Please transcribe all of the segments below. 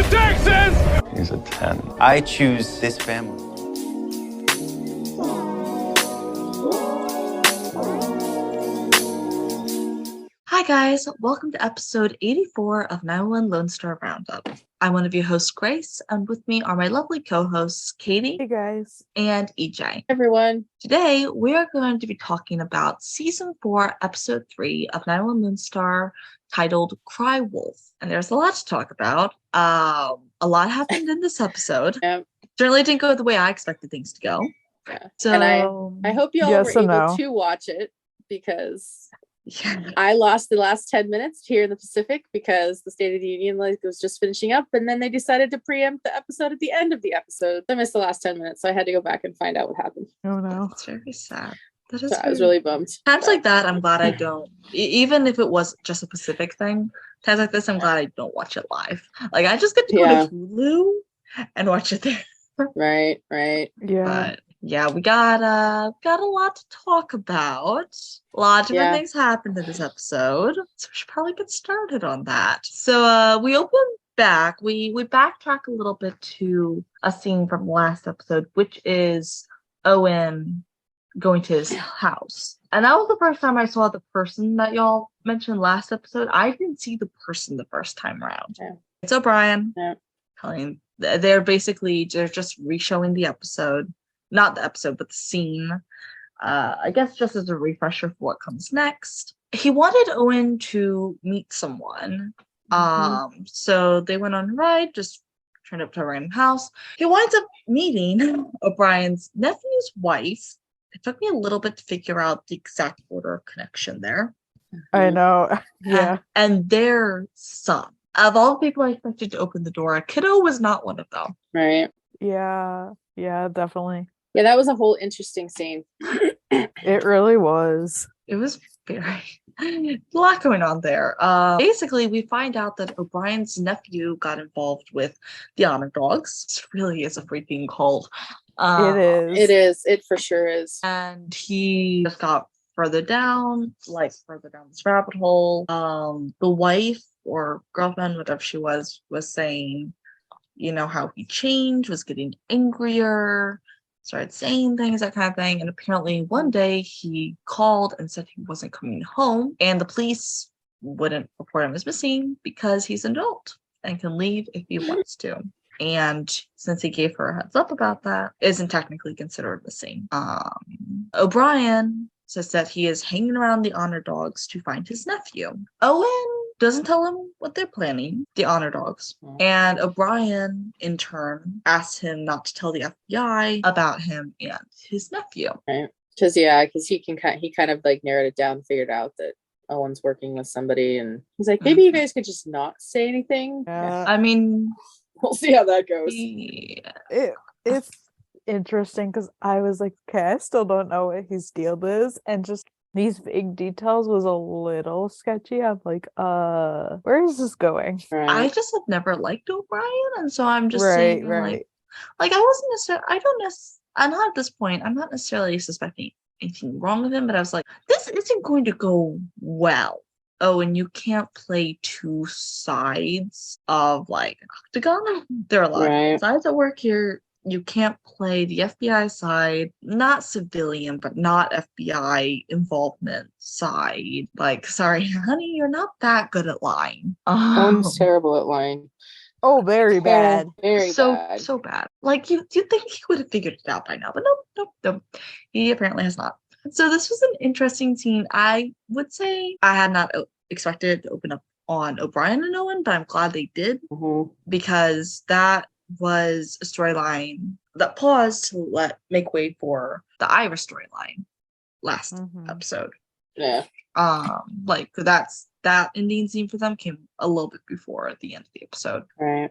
Texas! He's a 10. I choose this family. Hi guys, welcome to episode 84 of 911 Lone Star Roundup. I'm one of your hosts, Grace, and with me are my lovely co-hosts, Katie. Hey guys. And EJ. Everyone. Today, we are going to be talking about Season 4, Episode 3 of 911 Lone Star, titled Cry Wolf. And there's a lot to talk about. A lot happened in this episode. Yeah. Certainly didn't go the way I expected things to go. Yeah. So, and I hope you all were able to watch it, because I lost the last 10 minutes here in the Pacific because the State of the Union was just finishing up, and then they decided to preempt the episode at the end of the episode. I missed the last 10 minutes, so I had to go back and find out what happened. Oh no. That's very sad. So I was really bummed. Times like that, I'm glad I don't, even if it was just a Pacific thing, times like this, I'm glad I don't watch it live. Like, I just get to go to Hulu and watch it there. Right. Yeah. But yeah, we got a lot to talk about. A lot of different things happened in this episode, so we should probably get started on that. So we open back. We backtrack a little bit to a scene from last episode, which is Owen going to his house. And that was the first time I saw the person that y'all mentioned last episode. I didn't see the person the first time around. Yeah. It's O'Brien. Yeah. They're just re-showing the episode. Not the episode, but the scene. I guess just as a refresher for what comes next. He wanted Owen to meet someone. So they went on a ride, just turned up to a random house. He winds up meeting O'Brien's nephew's wife. It took me a little bit to figure out the exact order of connection there. I know. Yeah. And their son. Of all the people I expected to open the door, Kiddo was not one of them. Right. Yeah, definitely. Yeah, that was a whole interesting scene. It really was. It was very a lot going on there. Basically, we find out that O'Brien's nephew got involved with the Honor Dogs. This really is a freaking cult. It is. It for sure is. And he just got further down this rabbit hole. The wife or girlfriend, whatever she was saying, how he changed, was getting angrier, started saying things, that kind of thing. And apparently one day he called and said he wasn't coming home, and the police wouldn't report him as missing because he's an adult and can leave if he wants to. And since he gave her a heads up about that, isn't technically considered missing. O'Brien says that he is hanging around the Honor Dogs to find his nephew. Owen doesn't tell him what they're planning, the Honor Dogs. And O'Brien, in turn, asks him not to tell the FBI about him and his nephew. Right. Because he kind of like narrowed it down and figured out that Owen's working with somebody, and he's like, maybe you guys could just not say anything. I mean, we'll see how that goes. Yeah. It's interesting because I was like, okay, I still don't know what his deal is, and just these vague details was a little sketchy. I'm like, where is this going? Right. I just have never liked O'Brien, and so I'm just saying, like I wasn't necessarily. I'm not at this point. I'm not necessarily suspecting anything wrong with him, but I was like, this isn't going to go well. Oh, and you can't play two sides of like an octagon. There are a lot of sides that work here. You can't play the FBI side, not civilian, but not FBI involvement side. Like, sorry, honey, you're not that good at lying. Owen's terrible at lying. Oh, very bad. Very bad. So bad. Like, you think he would have figured it out by now, but nope. He apparently has not. So this was an interesting scene. I would say I had not expected it to open up on O'Brien and Owen, but I'm glad they did, because that was a storyline that paused to make way for the Iris storyline last episode. Yeah. Like that ending scene for them came a little bit before the end of the episode. Right.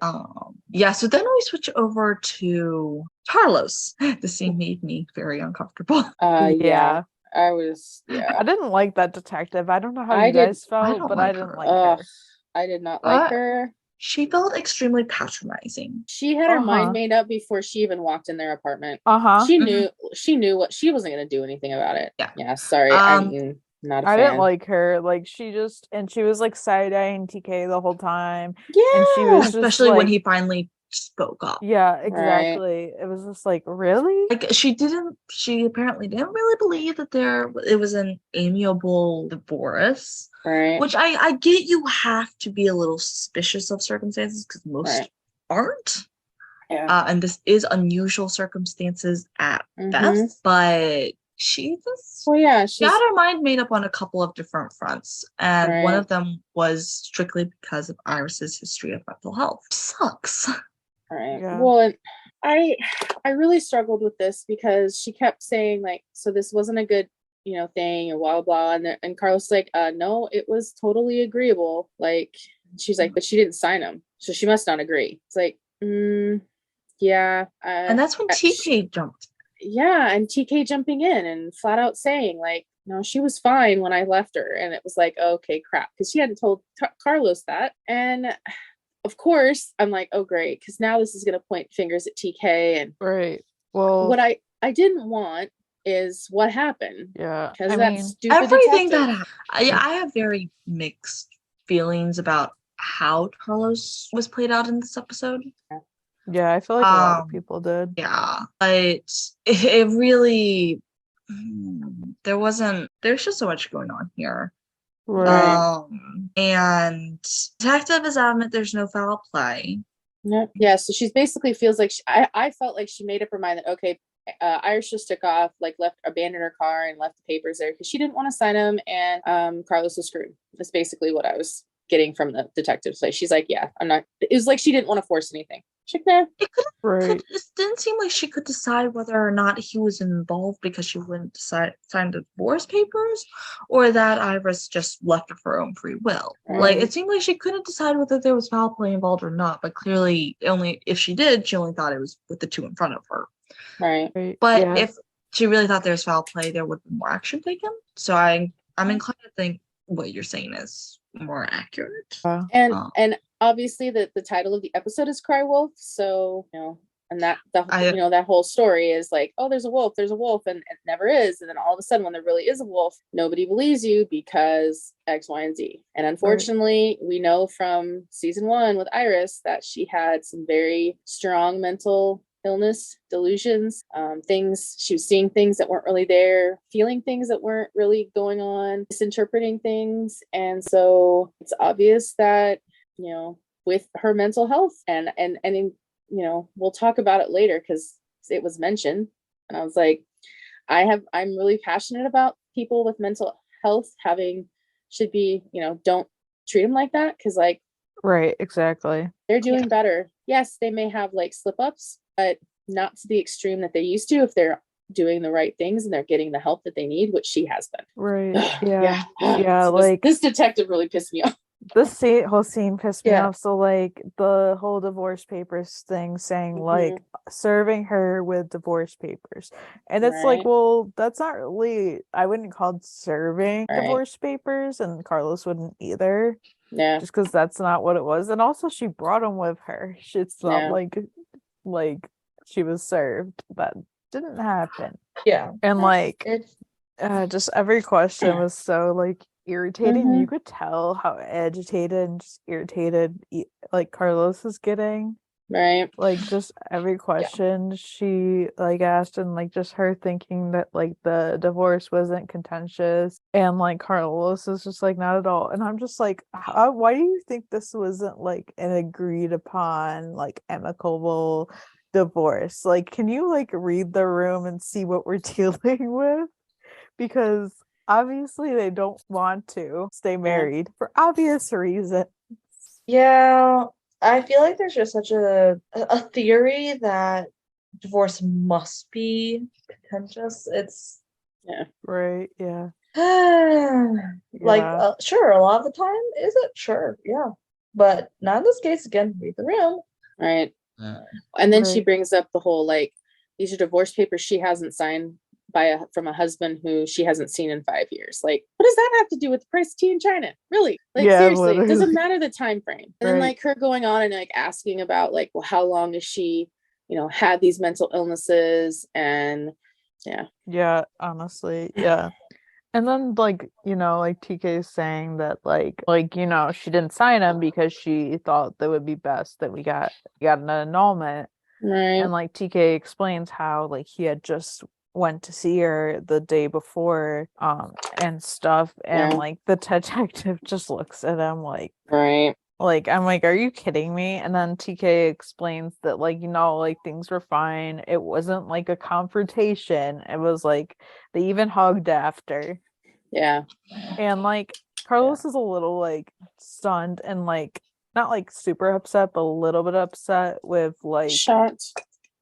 So then we switch over to Carlos. The scene made me very uncomfortable. Yeah. I didn't like that detective. I don't know how you guys felt, but I didn't like her. I did not like her. She felt extremely patronizing. She had her mind made up before she even walked in their apartment. She knew what she wasn't going to do anything about it. Yeah. Yeah. Sorry. Not a I fan. didn't like her. Like she was like side-eyeing TK the whole time. Yeah. And she was just especially when like, he finally spoke up. yeah, exactly. It was just like, really? Like she apparently didn't really believe that it was an amiable divorce. Right. Which I get, you have to be a little suspicious of circumstances because most aren't. Yeah. And this is unusual circumstances at best, but she just she had her mind made up on a couple of different fronts, and one of them was strictly because of Iris's history of mental health. Sucks. Right. Yeah. Well, and I really struggled with this because she kept saying like, so this wasn't a good thing and blah blah, and Carlos like, no, it was totally agreeable. Like she's like, but she didn't sign them, so she must not agree. It's like, yeah. And that's when TK jumped. Yeah, and TK jumping in and flat out saying like, no, she was fine when I left her, and it was like, okay, crap, because she hadn't told Carlos that, and of course I'm like, oh great, because now this is going to point fingers at TK, and right. Well, what I didn't want is what happened. Yeah, because that stupid everything detective. I have very mixed feelings about how Carlos was played out in this episode. Yeah, I feel like a lot of people did. Yeah, but it really there's just so much going on here. Right. And detective is adamant there's no foul play. Yeah, so she's basically feels like I felt like she made up her mind that okay, Iris just took off, like abandoned her car and left the papers there because she didn't want to sign them, and Carlos was screwed. That's basically what I was getting from the detective. So she's like, yeah, I'm not. It was like she didn't want to force anything. She's like, nah. It didn't seem like she could decide whether or not he was involved because she wouldn't sign the divorce papers, or that Iris just left of her own free will. Right. Like it seemed like she couldn't decide whether there was foul play involved or not. But clearly, only if she did, she only thought it was with the two in front of her. Right. But if she really thought there was foul play, there would be more action taken. So I'm inclined to think what you're saying is more accurate. And obviously the title of the episode is Cry Wolf, so and that that whole story is like, oh, there's a wolf, and it never is, and then all of a sudden when there really is a wolf, nobody believes you because X, Y, and Z. And unfortunately, we know from season 1 with Iris that she had some very strong mental illness, delusions, things. She was seeing things that weren't really there, feeling things that weren't really going on, misinterpreting things. And so it's obvious that, with her mental health and we'll talk about it later because it was mentioned. And I was like, I'm really passionate about people with mental health should be, don't treat them like that. Cause like, right, exactly. They're doing better. Yes, they may have like slip ups, but not to the extreme that they used to if they're doing the right things and they're getting the help that they need, which she has been. Right. Yeah. Yeah. So like this detective really pissed me off. This whole scene pissed me off. So like the whole divorce papers thing saying like serving her with divorce papers. And it's like, well, that's not really, I wouldn't call it serving divorce papers, and Carlos wouldn't either. Yeah. Just because that's not what it was. And also she brought them with her. It's not like she was served. That didn't happen. Yeah. And like just every question was so like irritating. You could tell how agitated and just irritated like Carlos is getting. Right. Like just every question she like asked, and like just her thinking that like the divorce wasn't contentious, and like Carlos is just like not at all. And I'm just like, why do you think this wasn't like an agreed upon like amicable divorce? Like, can you like read the room and see what we're dealing with? Because obviously they don't want to stay married for obvious reasons. Yeah, I feel like there's just such a theory that divorce must be contentious. It's right. Yeah. Like sure, a lot of the time is it? Sure, yeah, but not in this case. Again, read the room. Right. And then she brings up the whole like, these are divorce papers she hasn't signed from a husband who she hasn't seen in 5 years. Like, what does that have to do with the price of tea in China? Really? Like, seriously, literally. It doesn't matter the time frame. And then like her going on and like asking about like, well, how long has she, had these mental illnesses? And yeah, honestly, And then, like, like TK is saying that, she didn't sign him because she thought that would be best that we got an annulment. Right. And like TK explains how like he had just went to see her the day before, and stuff, and like the detective just looks at him like, right. Like, I'm like, are you kidding me? And then TK explains that, like, like things were fine. It wasn't like a confrontation. It was like they even hugged after. Yeah. And like Carlos is a little like stunned and like not like super upset, but a little bit upset with like shocked.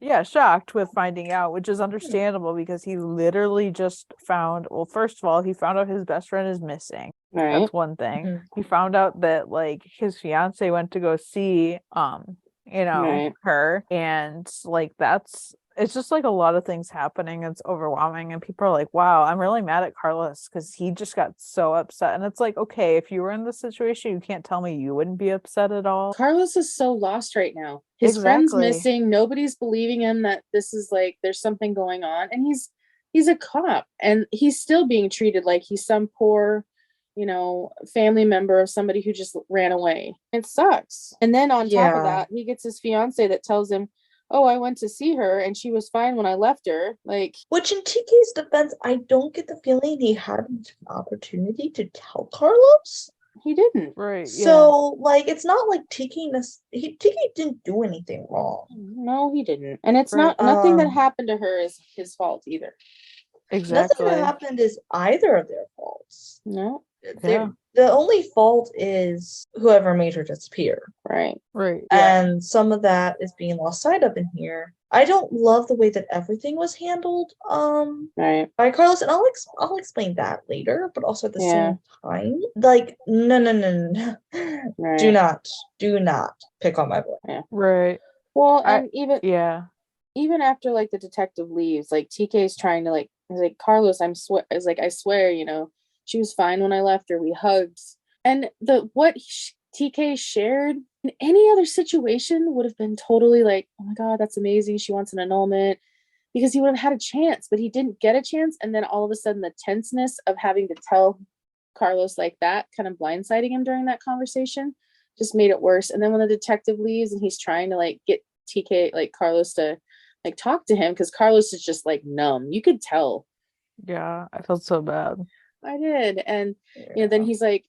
Yeah, shocked with finding out, which is understandable because he literally just found, well, first of all, he found out his best friend is missing. Right. That's one thing. He found out that like his fiance went to go see Right. her, and like it's just like a lot of things happening. It's overwhelming, and people are like, wow, I'm really mad at Carlos because he just got so upset. And it's like, okay, if you were in this situation, you can't tell me you wouldn't be upset at all. Carlos is so lost right now. His friend's missing. Nobody's believing him that this is like there's something going on, and he's a cop, and he's still being treated like he's some poor family member of somebody who just ran away. It sucks. And then on top of that, he gets his fiance that tells him, oh, I went to see her and she was fine when I left her. Like, which in TK's defense, I don't get the feeling he had an opportunity to tell Carlos. He didn't. Right. So, like, it's not like TK didn't do anything wrong. No, he didn't. And it's nothing that happened to her is his fault either. Exactly. Nothing that happened is either of their faults. No. The only fault is whoever made her disappear. Right. And some of that is being lost sight of in here. I don't love the way that everything was handled by Carlos, and I'll explain that later, but also at the same time, like, no. Right. Do not pick on my boy. Yeah. Right. Well, and even after like the detective leaves, like TK's trying to like, he's like, Carlos, I swear, she was fine when I left her. We hugged. And what TK shared in any other situation would have been totally like, oh my God, that's amazing. She wants an annulment, because he would have had a chance, but he didn't get a chance. And then all of a sudden the tenseness of having to tell Carlos like that, kind of blindsiding him during that conversation, just made it worse. And then when the detective leaves and he's trying to like get TK, like Carlos to like talk to him, because Carlos is just like numb. You could tell. Yeah, I felt so bad. I did. And then he's like,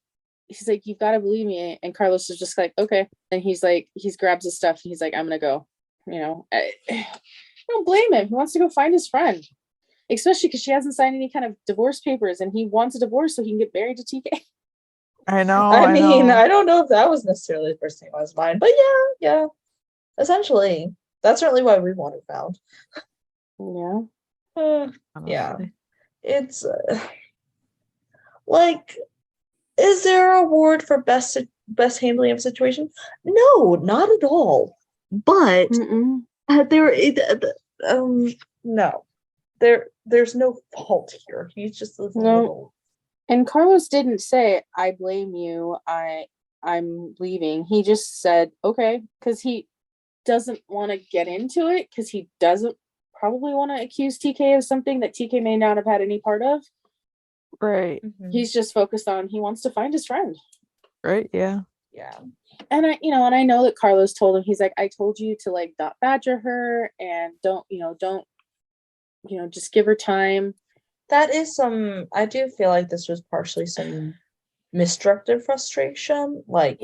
you've got to believe me. And Carlos is just like, okay. And he grabs his stuff and he's like, I'm gonna go. I don't blame him. He wants to go find his friend, especially because she hasn't signed any kind of divorce papers, and he wants a divorce so he can get married to TK. I know. I mean, I don't know if that was necessarily the first thing on his mind, but yeah. Essentially, that's certainly why we want her found. Yeah. It's like, is there an award for best handling of situation? No, not at all. But there's no fault here. He's just a little. And Carlos didn't say, I blame you, I'm leaving. He just said, okay, because he doesn't want to get into it, because he doesn't probably want to accuse TK of something that TK may not have had any part of. Right. He's just focused on, he wants to find his friend. Right. Yeah. And I know that Carlos told him, he's like, I told you to like not badger her and don't just give her time. That is I do feel like this was partially some misdirected frustration. Like,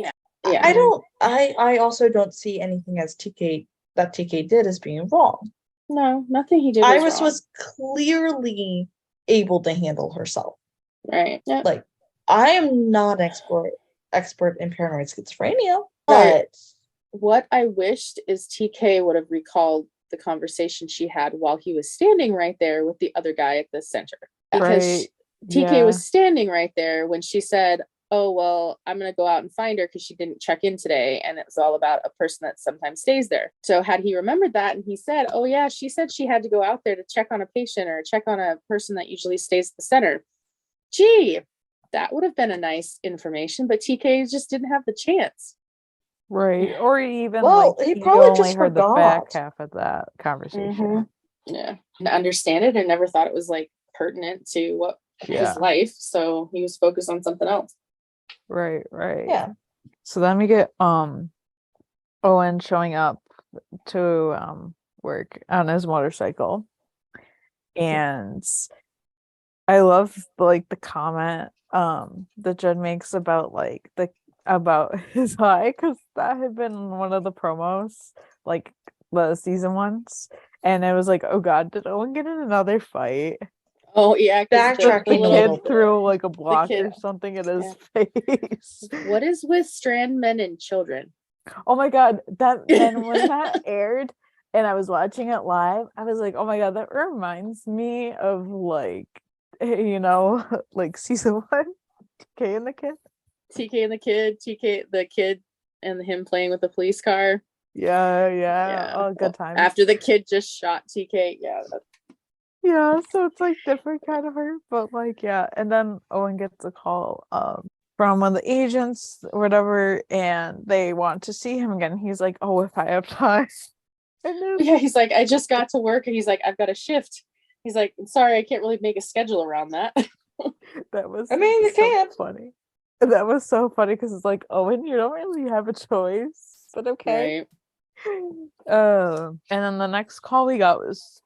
I also don't see anything as TK did as being wrong. No, nothing he did Iris was clearly able to handle herself. Right. Yeah. Like, I am not expert in paranoid schizophrenia, but what I wished is TK would have recalled the conversation she had while he was standing right there with the other guy at the center. Because TK was standing right there when she said, oh, well, I'm going to go out and find her because she didn't check in today. And it was all about a person that sometimes stays there. So had he remembered that and he said, oh, yeah, she said she had to go out there to check on a patient or check on a person that usually stays at the center. Gee, that would have been a nice information, but TK just didn't have the chance. Right. Or even he probably just heard forgot the back half of that conversation. Yeah. And understand it and never thought it was like pertinent to what his life, so he was focused on something else. Right. Yeah. So then we get Owen showing up to work on his motorcycle, and I love like the comment that Jen makes about like about his eye, because that had been one of the promos, like the season ones, and it was like, oh god, did Owen get in another fight? Oh yeah, Backtracking The a little kid bit. threw like a block or something in his face. What is with strandmen and children? Oh my god, and when that aired and I was watching it live, I was like, oh my god, that reminds me of like, you know, like season 1, TK and the kid. TK and the kid and him playing with the police car. Yeah. Oh, good time. After the kid just shot TK. Yeah, so it's like different kind of hurt, but like, yeah. And then Owen gets a call from one of the agents or whatever, and they want to see him again. He's like, oh, if I have time. And he's like, I just got to work, and he's like, I've got a shift. He's like, sorry, I can't really make a schedule around that. That was you can't. Funny. That was so funny because it's like, Owen, you don't really have a choice, but okay. Right. And then the next call we got was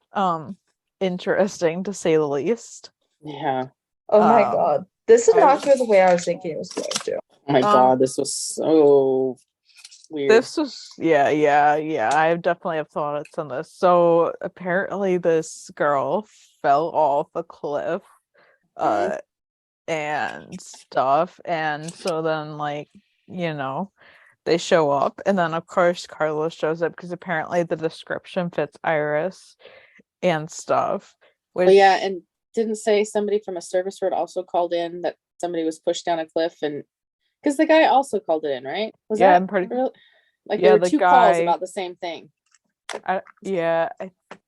interesting to say the least. Yeah. Oh my god. This did not go the way I was thinking it was going to. Oh my god, this was so weird. This was yeah. I definitely have thoughts on this. So apparently this girl fell off a cliff and stuff, and so then like, you know, they show up, and then of course Carlos shows up because apparently the description fits Iris and stuff. Which... Oh yeah, and didn't say somebody from a service road also called in that somebody was pushed down a cliff, and because the guy also called it in, right? Was that I'm pretty like there were two calls about the same thing. I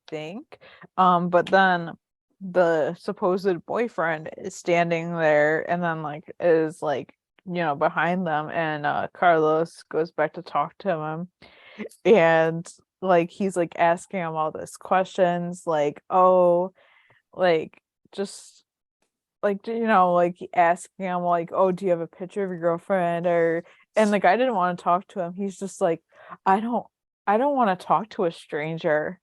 think. But then the supposed boyfriend is standing there, and then like is like, you know, behind them, and Carlos goes back to talk to him, and like he's like asking him all these questions, like, oh, like just like, you know, like asking him like, oh, do you have a picture of your girlfriend? And the guy didn't want to talk to him. He's just like, I don't want to talk to a stranger.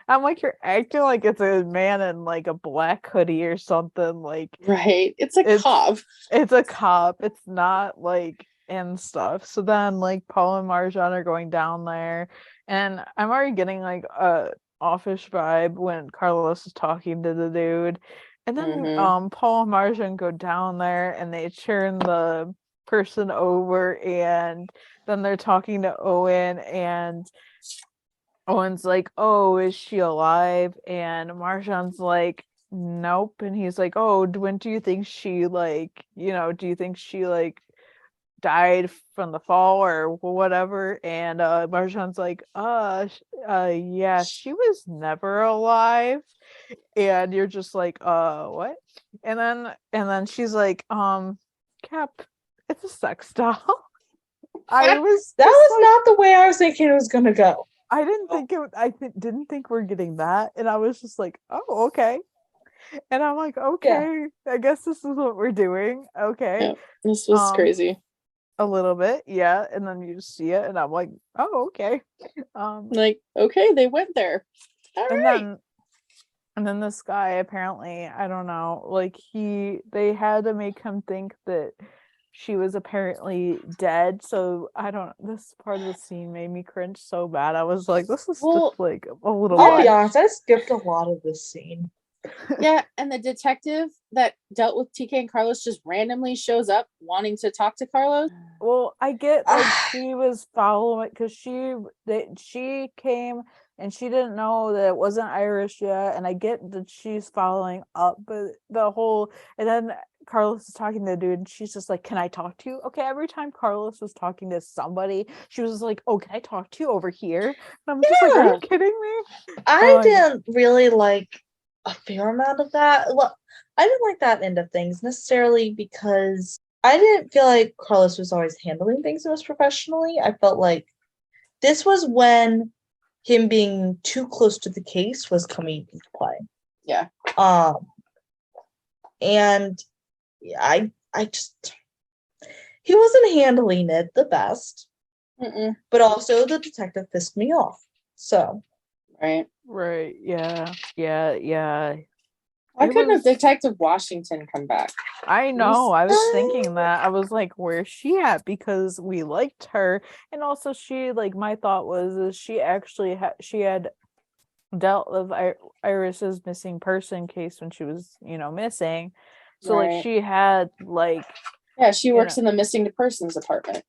I'm like, you're acting like it's a man in like a black hoodie or something. Like, right, it's a cop. It's a cop. It's not like and stuff. So then like Paul and Marjan are going down there, and I'm already getting like a offish vibe when Carlos is talking to the dude. And then Paul and Marjan go down there and they turn the person over, and then they're talking to Owen, and Owen's like, oh, is she alive? And Marjan's like, nope. And he's like, oh, when do you think she like, you know, do you think she like died from the fall or whatever? And Marjan's like, yeah, she was never alive. And you're just like, what? And then she's like, Cap, it's a sex doll. That was not the way I was thinking it was gonna go. I didn't think it. Didn't think we're getting that, and I was just like, "Oh, okay." And I'm like, "Okay, I guess this is what we're doing." Okay, yeah, this was crazy. A little bit, yeah. And then you just see it, and I'm like, "Oh, okay." Like, okay, they went there. All right. And then this guy apparently, I don't know, like they had to make him think that she was apparently dead. So I don't, this part of the scene made me cringe so bad. I was like, this is just like a little I'll be honest, I skipped a lot of this scene. Yeah, and the detective that dealt with TK and Carlos just randomly shows up wanting to talk to Carlos. Well, I get like she was following because she came and she didn't know that it wasn't Irish yet, and I get that she's following up, but and then Carlos is talking to the dude, and she's just like, "Can I talk to you?" Okay, every time Carlos was talking to somebody, she was like, "Oh, can I talk to you over here?" And I'm just like, "Are you kidding me?" I didn't really like a fair amount of that. Well, I didn't like that end of things necessarily because I didn't feel like Carlos was always handling things most professionally. I felt like this was when him being too close to the case was coming into play. Yeah. And I just, he wasn't handling it the best. Mm-mm. But also the detective pissed me off. So. Right. Yeah. Why couldn't have Detective Washington come back? I know. I was thinking that. I was like, where's she at? Because we liked her. And also she, like, my thought was is she actually had dealt with Iris's missing person case when she was, missing. So like she had like she works in the missing persons department.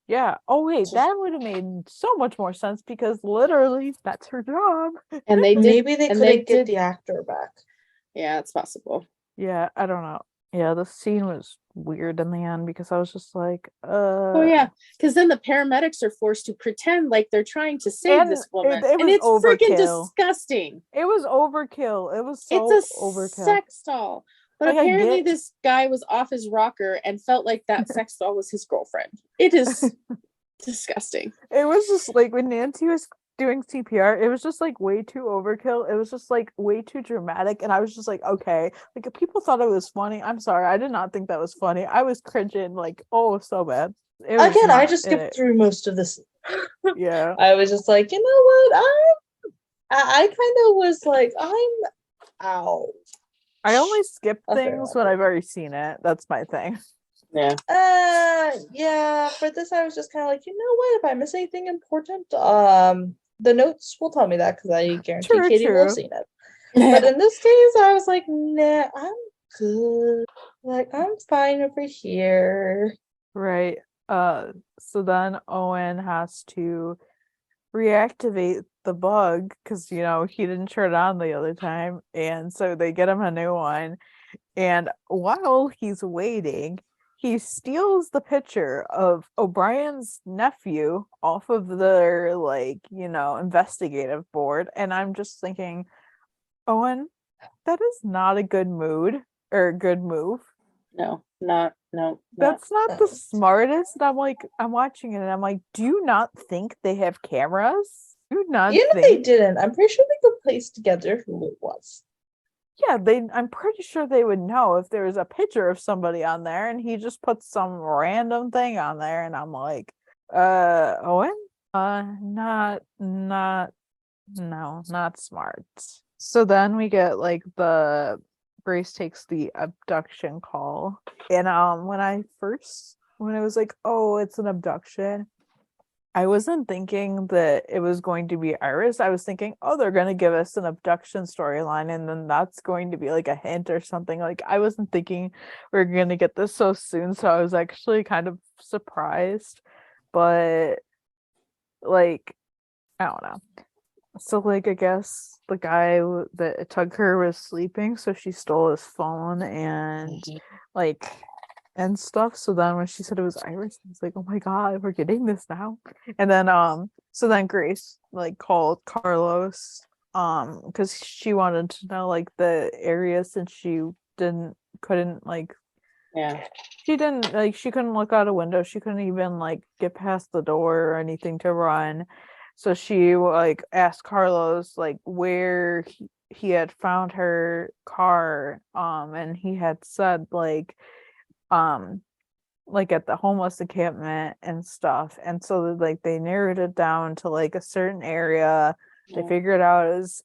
Yeah. Oh wait, that would have made so much more sense because literally that's her job. And they did, maybe they couldn't get the actor back. Yeah, it's possible. Yeah, I don't know. Yeah, the scene was weird in the end because I was just like, Oh yeah, because then the paramedics are forced to pretend like they're trying to save this woman, and it's freaking disgusting. It was overkill. It was so it's a overkill. Sex doll, but like, apparently this guy was off his rocker and felt like that sex doll was his girlfriend. It is disgusting. It was just like when Nancy was doing CPR, it was just like way too overkill. It was just like way too dramatic, and I was just like, okay, like if people thought it was funny, I'm sorry, I did not think that was funny. I was cringing like, oh, so bad. Again, I just skipped through most of this. Yeah, I was just like, you know what, I kind of was like, I'm out. I only skip things when I've already seen it. That's my thing. Yeah. Yeah. For this, I was just kind of like, you know what? If I miss anything important, the notes will tell me that because I guarantee Katie will have seen it. But in this case, I was like, nah, I'm good. Like, I'm fine over here. Right. So then Owen has to reactivate the bug because he didn't turn it on the other time, and so they get him a new one. And while he's waiting, he steals the picture of O'Brien's nephew off of their investigative board, and I'm just thinking, Owen, that is not a good mood or a good move. No. That's not the smartest. And I'm watching it and I'm like, do you not think they have cameras? Do you not think they didn't? I'm pretty sure they could place together who it was. Yeah, I'm pretty sure they would know if there was a picture of somebody on there and he just put some random thing on there, and I'm like, Owen? Not smart. So then we get like Grace takes the abduction call, and when it was like, oh, it's an abduction, I wasn't thinking that it was going to be Iris. I was thinking, oh, they're going to give us an abduction storyline, and then that's going to be like a hint or something. Like, I wasn't thinking we are going to get this so soon, so I was actually kind of surprised. But like, I don't know. So like, I guess the guy that took her was sleeping, so she stole his phone and and stuff. So then when she said it was Iris, I was like, oh my god, we're getting this now. And then so then Grace called Carlos because she wanted to know the area, since she couldn't she couldn't look out a window, she couldn't even get past the door or anything to run. So she asked Carlos where he had found her car, and he had said at the homeless encampment and stuff. And so they narrowed it down to a certain area. They figured out it was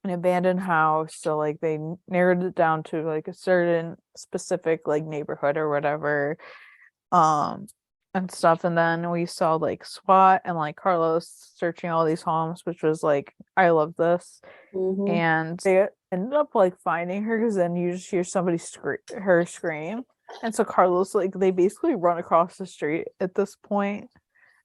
an abandoned house, so they narrowed it down to a certain specific neighborhood or whatever, and stuff. And then we saw SWAT and Carlos searching all these homes, which was I love this. Mm-hmm. And they ended up finding her, because then you just hear somebody scream. And so Carlos, they basically run across the street at this point,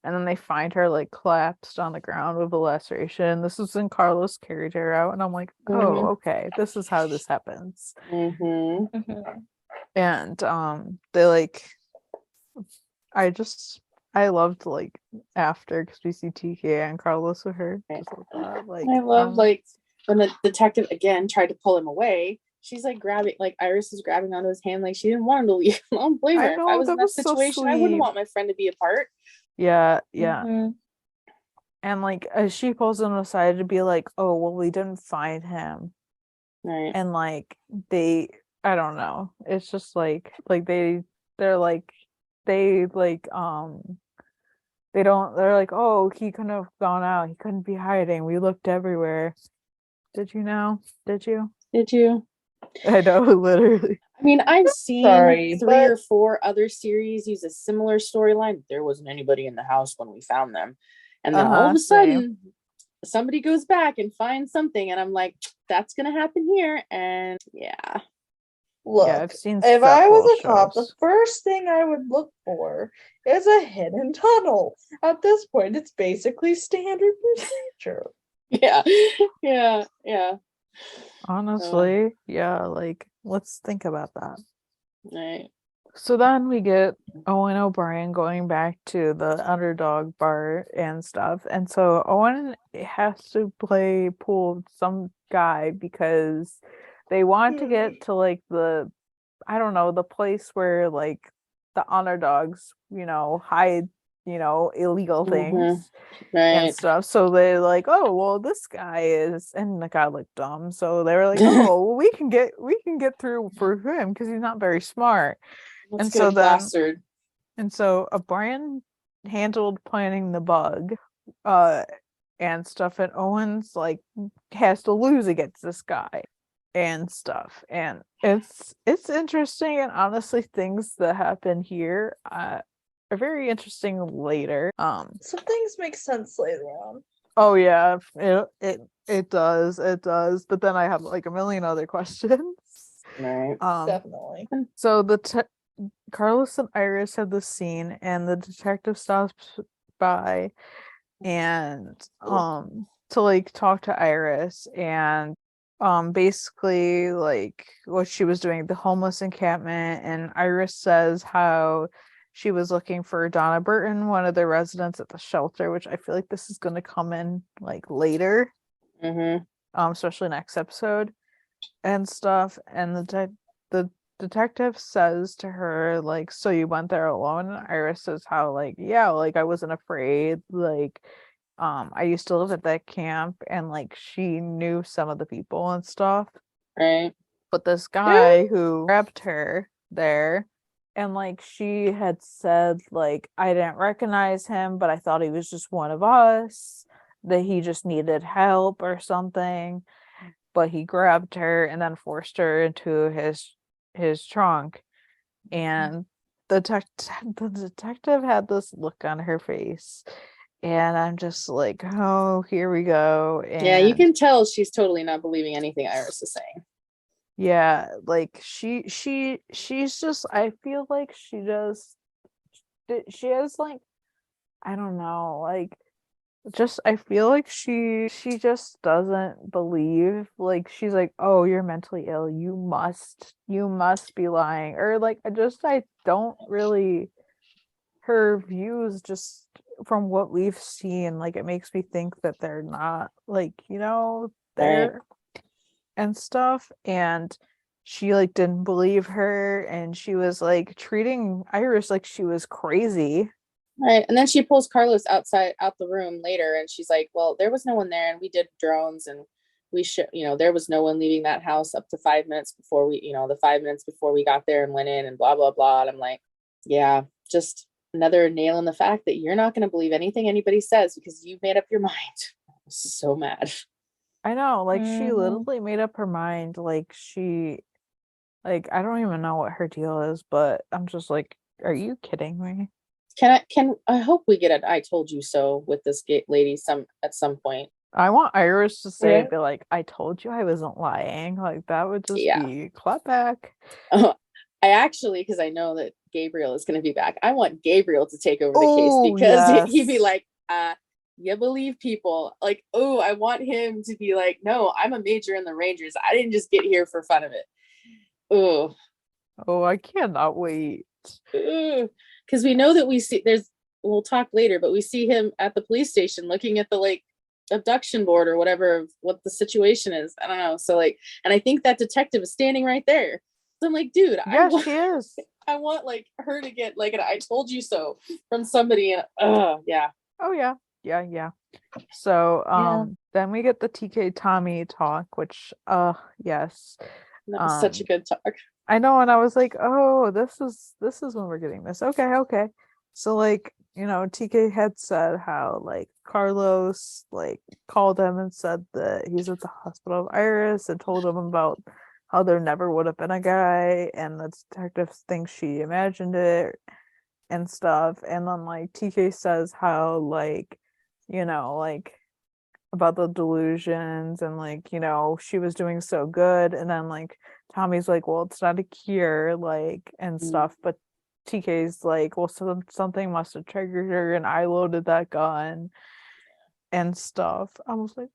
and then they find her collapsed on the ground with a laceration. This is when Carlos carried her out, and I'm like, oh, okay, this is how this happens. Mm-hmm. And they I loved after, because we see TK and Carlos with her. I love when the detective again tried to pull him away. She's grabbing, Iris is grabbing onto his hand, she didn't want him to leave. I don't blame her. If I was in that situation, I wouldn't want my friend to be apart. Yeah. Mm-hmm. And she pulls him aside to be oh, well, we didn't find him. Right. And I don't know. It's just like they're like they like they don't they're like, oh, he couldn't have gone out. He couldn't be hiding. We looked everywhere. Did you know? Did you? Did you? I know, literally. I mean, I've seen Sorry, 3 or 4 other series use a similar storyline. There wasn't anybody in the house when we found them. And then all of a sudden, somebody goes back and finds something. And I'm like, that's going to happen here. And yeah. Look, Yeah, I've seen if I was a several cop, the shows. first thing I would look for is a hidden tunnel. At this point, it's basically standard procedure. Yeah. Yeah. Yeah. Honestly, yeah, like let's think about that. Right. So then we get Owen O'Brien going back to the underdog bar and stuff. And so Owen has to play pool with some guy because they want to get to like the, I don't know, the place where like the underdogs, hide, illegal things and Right. stuff. So they're like, oh, well, this guy is, and the guy looked dumb. So they were like, oh, well, we can get through for him because he's not very smart. Let's get plastered. And so O'Brien handled planning the bug, and stuff, and Owens like has to lose against this guy and stuff. And it's interesting, and honestly things that happen here are very interesting later. Some things make sense later on. Oh yeah, it does. But then I have like a million other questions. Right. Definitely. So Carlos and Iris have the scene, and the detective stops by and to like talk to Iris, and basically like what she was doing at the homeless encampment. And Iris says how she was looking for Donna Burton, one of the residents at the shelter, which I feel like this is going to come in like later, especially next episode and stuff. And the detective says to her like, so you went there alone? And Iris says how like, yeah, like I wasn't afraid, like I used to live at that camp, and like she knew some of the people and stuff, right? But this guy who grabbed her there, and like she had said like, I didn't recognize him, but I thought he was just one of us, that he just needed help or something. But he grabbed her and then forced her into his trunk, and the detective had this look on her face, and I'm just like, oh, here we go. And yeah, you can tell she's totally not believing anything Iris is saying. Yeah, like she's just, I feel like she has like, I don't know, like just I feel like she just doesn't believe, like she's like, oh, you're mentally ill, you must be lying, or like I don't really, her views just from what we've seen, like it makes me think that they're not like, there and stuff. And she like didn't believe her, and she was like treating Iris like she was crazy. Right. And then she pulls Carlos out the room later, and she's like, well, there was no one there, and we did drones, and we should, there was no one leaving that house up to 5 minutes before we, the 5 minutes before we got there and went in, and blah, blah, blah. And I'm like, yeah, just another nail in the fact that you're not going to believe anything anybody says because you've made up your mind. I'm so mad. I know, like she literally made up her mind. Like I don't even know what her deal is, but I'm just like, are you kidding me? I hope we get I told you so with this lady at some point. I want Iris to say, be like, I told you I wasn't lying. Like that would just be clap back. I actually, because I know that Gabriel is going to be back, I want Gabriel to take over the case, because he'd be like, you believe people. Like, oh, I want him to be like, no, I'm a major in the Rangers. I didn't just get here for fun of it. Oh, I cannot wait. Because we know that we'll talk later, but we see him at the police station looking at the like abduction board or whatever, what the situation is. I don't know. So like, and I think that detective is standing right there. So I'm like, dude, she is. I want like her to get like an I told you so from somebody. And yeah. Oh yeah. Yeah. So then we get the TK Tommy talk, which yes. That was such a good talk. I know, and I was like, oh, this is when we're getting this. Okay. So like, TK had said how like Carlos like called him and said that he's at the hospital of Iris and told him about how there never would have been a guy and the detective thinks she imagined it and stuff. And then like TK says how like, like about the delusions and like she was doing so good, and then like Tommy's like, well, it's not a cure, like, and stuff, but TK's like, well, something must have triggered her and I loaded that gun and stuff. I was like,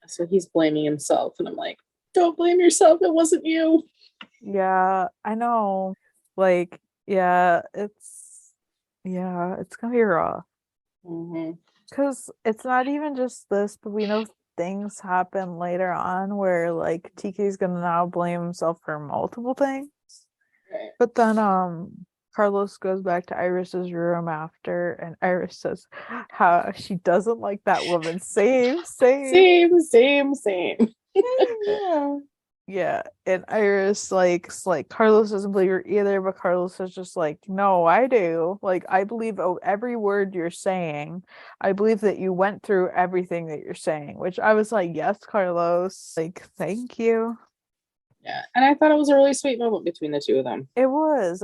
so he's blaming himself, and I'm like, don't blame yourself, it wasn't you. Yeah, I know, like, it's gonna be rough. Because it's not even just this, but we know things happen later on where like TK's gonna now blame himself for multiple things. Right. But then Carlos goes back to Iris's room after, and Iris says how she doesn't like that woman. Same. Yeah, and Iris like Carlos doesn't believe her either, but Carlos is just like, no, I do. Like, I believe every word you're saying. I believe that you went through everything that you're saying, which I was like, yes, Carlos. Like, thank you. Yeah, and I thought it was a really sweet moment between the two of them. It was.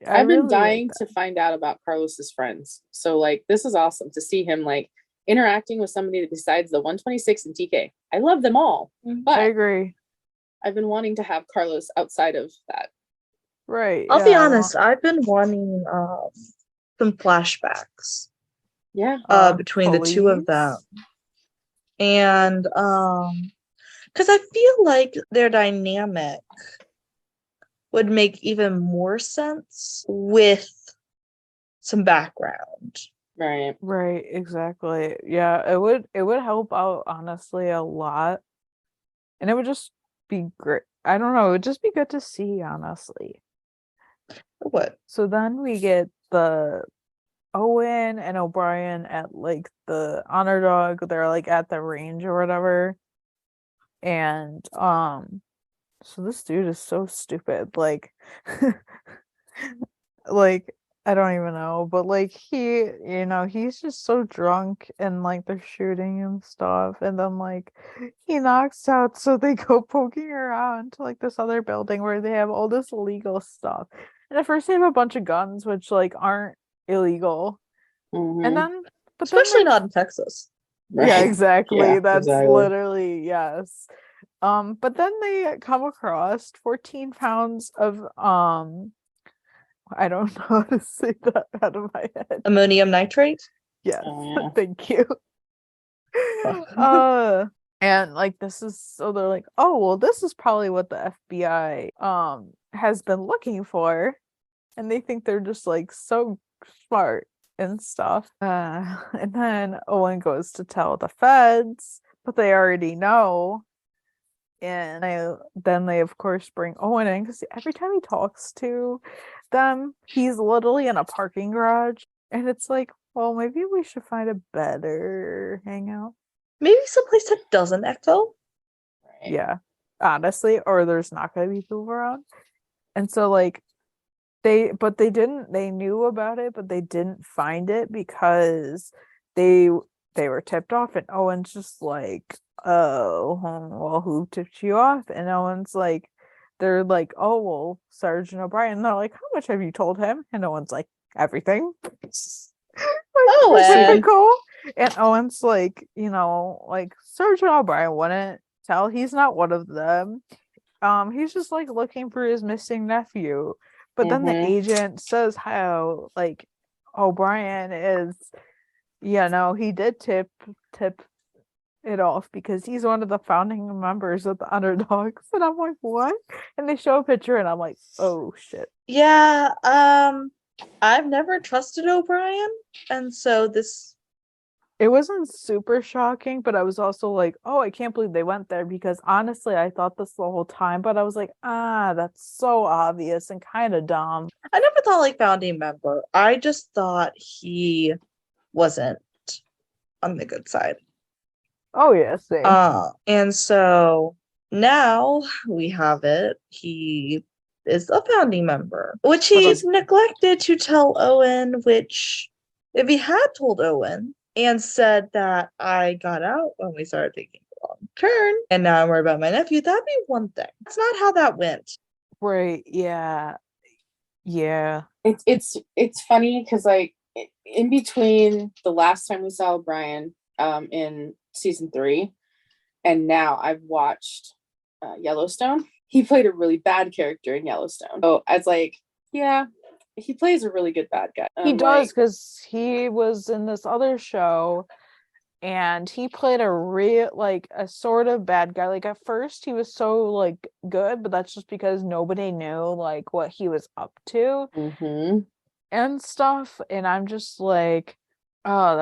I've been dying to find out about Carlos's friends. So like, this is awesome to see him like interacting with somebody besides the 126 and TK. I love them all, but I agree. I've been wanting to have Carlos outside of that. Right. I'll be honest, I've been wanting some flashbacks. Yeah. Between the two of them. And because I feel like their dynamic would make even more sense with some background. Right, exactly. Yeah, it would help out honestly a lot. And it would just be great. I don't know, it would just be good to see, honestly. What? So then we get the Owen and O'Brien at like the honor dog. They're like at the range or whatever. And so this dude is so stupid. Like like I don't even know, but like he's just so drunk and like they're shooting and stuff, and then like he knocks out, so they go poking around to like this other building where they have all this illegal stuff. And at first they have a bunch of guns which like aren't illegal. And then especially not in Texas. Right. Yeah, exactly. That's literally yes. But then they come across 14 pounds of I don't know how to say that out of my head. Ammonium nitrate? Yes. Thank you. And like this is, so they're like, oh well, this is probably what the FBI has been looking for. And they think they're just like so smart and stuff. And then Owen goes to tell the feds, but they already know. And then they of course bring Owen in, because every time he talks to them, he's literally in a parking garage, and it's like, well, maybe we should find a better hangout. Maybe someplace that doesn't echo. Right. Yeah, honestly, or there's not going to be people around. And so like they knew about it, but they didn't find it because they were tipped off, and Owen's just like, oh, well, who tipped you off? And Owen's like, they're like, oh, well, Sergeant O'Brien. And they're like, how much have you told him? And Owen's like, everything. Typical. And Owen's like, like Sergeant O'Brien wouldn't tell. He's not one of them. He's just like looking for his missing nephew. But then the agent says how like O'Brien is, he did tip it off because he's one of the founding members of the Underdogs. And I'm like, what? And they show a picture and I'm like, oh shit. Yeah, I've never trusted O'Brien, and so it wasn't super shocking, but I was also like, oh, I can't believe they went there, because honestly I thought this the whole time, but I was like, that's so obvious and kind of dumb. I never thought like founding member. I just thought he wasn't on the good side. Oh yeah, same. And so now we have it. He is a founding member, which he's neglected to tell Owen, which if he had told Owen and said that I got out when we started taking a wrong turn and now I'm worried about my nephew, that'd be one thing. It's not how that went. Right, yeah. Yeah. It's funny because like in between the last time we saw O'Brien in season 3 and now I've watched Yellowstone. He played a really bad character in Yellowstone. So I was like, yeah, he plays a really good bad guy. He does, because he was in this other show and he played a real, like, a sort of bad guy. Like, at first he was so, like, good, but that's just because nobody knew, like, what he was up to and stuff. And I'm just like, oh,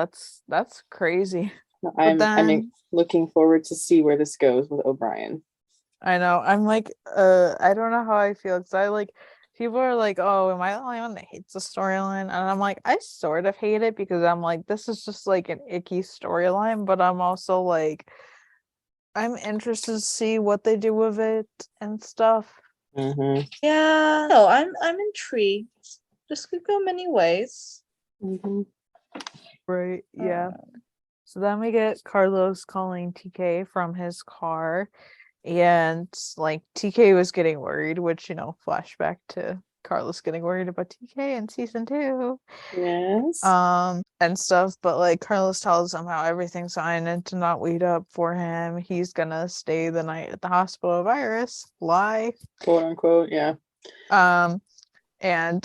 that's crazy. I'm looking forward to see where this goes with O'Brien. I know. I'm like, I don't know how I feel, because I like, people are like, oh, am I the only one that hates the storyline? And I'm like, I sort of hate it because I'm like, this is just like an icky storyline, but I'm also like, I'm interested to see what they do with it and stuff. Yeah, no, I'm intrigued. This could go many ways. Right, yeah. So then we get Carlos calling TK from his car, and like TK was getting worried, which, you know, flashback to Carlos getting worried about TK in season 2. Yes. And stuff, but like Carlos tells him how everything's fine and to not wait up for him. He's gonna stay the night at the hospital of Iris. Lie. Quote unquote, yeah. And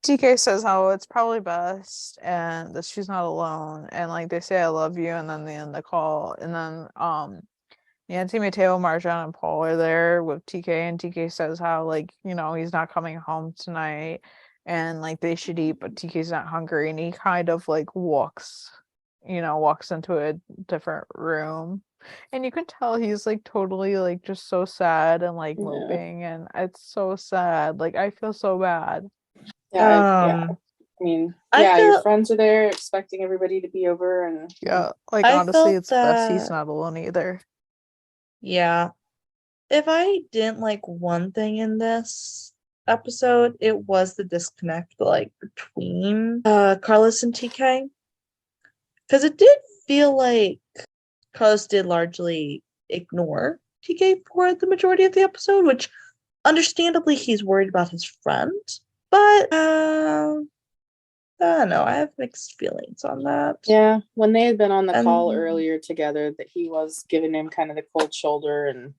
TK says how it's probably best and that she's not alone, and like they say I love you, and then they end the call, and then Nancy, Mateo, Marjan, and Paul are there with TK, and TK says how, like, you know, he's not coming home tonight and like they should eat, but TK's not hungry, and he kind of like walks into a different room, and you can tell he's like totally like just so sad and like moping, and it's so sad. Like, I feel so bad. I mean, your friends are there expecting everybody to be over, and like, honestly, it's best he's not alone either. Yeah. If I didn't like one thing in this episode, it was the disconnect like between Carlos and TK. Because it did feel like Carlos did largely ignore TK for the majority of the episode, which understandably he's worried about his friend. But I don't know, I have mixed feelings on that. Yeah, when they had been on the call earlier together, that he was giving him kind of the cold shoulder, and